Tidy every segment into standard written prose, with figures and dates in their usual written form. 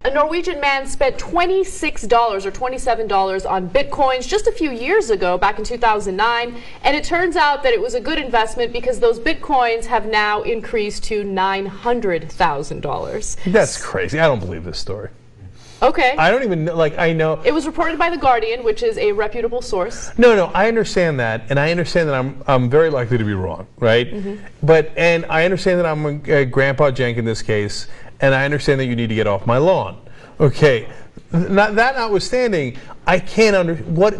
A Norwegian man spent $26 or $27 on bitcoins just a few years ago, back in 2009, and it turns out that it was a good investment because those bitcoins have now increased to $900,000. That's crazy. I don't believe this story. Okay. I don't even know, like, I know. It was reported by The Guardian, which is a reputable source. No, I understand that, and I understand that I'm very likely to be wrong, right? And I understand that I'm Grandpa Jenk in this case, and I understand that you need to get off my lawn. Okay, that notwithstanding, I can't what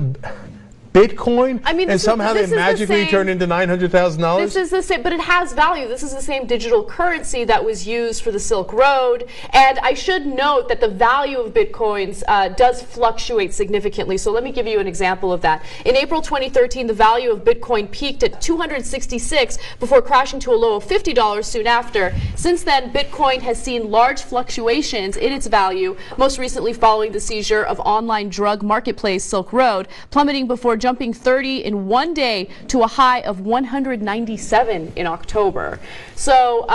Bitcoin, I mean, and somehow they magically turn into $900,000? This is the same, but it has value. This is the same digital currency that was used for the Silk Road. And I should note that the value of Bitcoins does fluctuate significantly. So let me give you an example of that. In April 2013, the value of Bitcoin peaked at $266 before crashing to a low of $50 soon after. Since then, Bitcoin has seen large fluctuations in its value, most recently following the seizure of online drug marketplace Silk Road, plummeting before jumping 30 in one day to a high of 197 in October. So,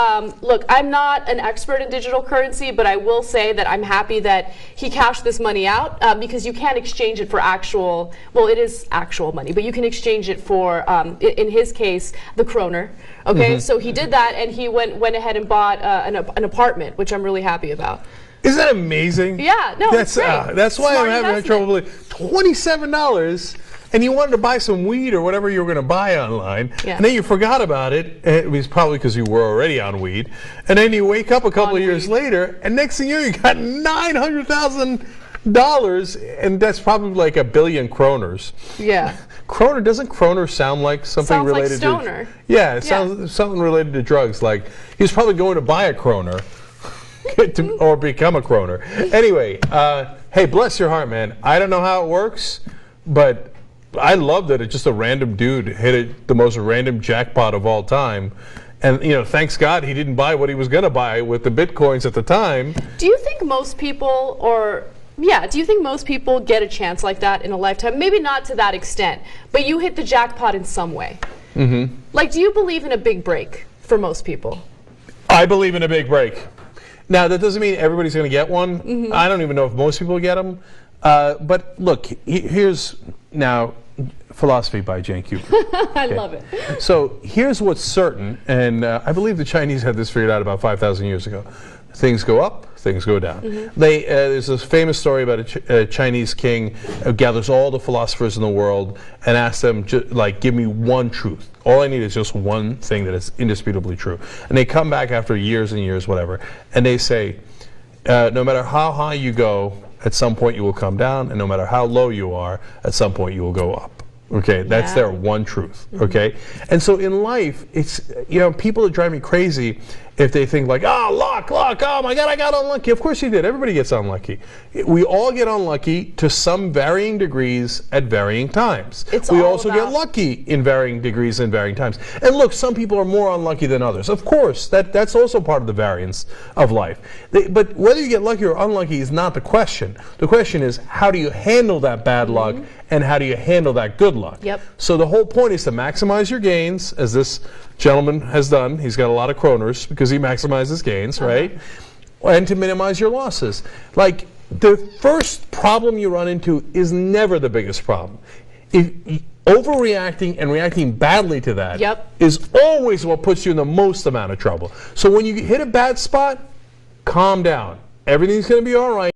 look, I'm not an expert in digital currency, but I will say that I'm happy that he cashed this money out because you can't exchange it for actual, well, it is actual money, but you can exchange it for, in his case, the kroner. Okay, so he did that, and he went ahead and bought an apartment, which I'm really happy about. Isn't that amazing? Yeah, no, that's great. That's why Smart I'm having trouble believing $27. And you wanted to buy some weed or whatever you were going to buy online, and then you forgot about it. It was probably because you were already on weed. And then you wake up a couple of years later, and next thing you know, you got $900,000, and that's probably like 1 billion kroners. Yeah. Kroner, doesn't kroner sound like something related like stoner. to? Yeah, it sounds something related to drugs. Like he was probably going to buy a kroner. Or become a kroner. Anyway, hey, bless your heart, man. I don't know how it works, but I love that it's just a random dude hit the most random jackpot of all time. And, you know, thanks God he didn't buy what he was going to buy with the bitcoins at the time. Do you think most people, do you think most people get a chance like that in a lifetime? Maybe not to that extent, but you hit the jackpot in some way. Like, do you believe in a big break for most people? I believe in a big break. Now, that doesn't mean everybody's going to get one. I don't even know if most people get them. But look, here's now philosophy by Jane Cooper. I love it. So here's what's certain, and I believe the Chinese had this figured out about 5,000 years ago. Things go up, things go down. There's this famous story about a Chinese king who gathers all the philosophers in the world and asks them, like, give me one truth. All I need is just one thing that is indisputably true. And they come back after years and years, whatever, and they say, no matter how high you go, at some point you will come down, and no matter how low you are, at some point you will go up. Okay, that's their one truth. Okay, and so in life, it's, you know, people that drive me crazy if they think like, oh, luck, oh my God, I got unlucky. Of course you did. Everybody gets unlucky. We all get unlucky to some varying degrees at varying times. We also get lucky in varying degrees and varying times. And look, some people are more unlucky than others. Of course, that's also part of the variance of life. But whether you get lucky or unlucky is not the question. The question is, how do you handle that bad luck, and how do you handle that good luck? So the whole point is to maximize your gains, as this gentleman has done. He's got a lot of kroners because he maximizes gains, right? And to minimize your losses. Like, the first problem you run into is never the biggest problem. Overreacting and reacting badly to that is always what puts you in the most amount of trouble. So when you hit a bad spot, calm down. Everything's going to be all right.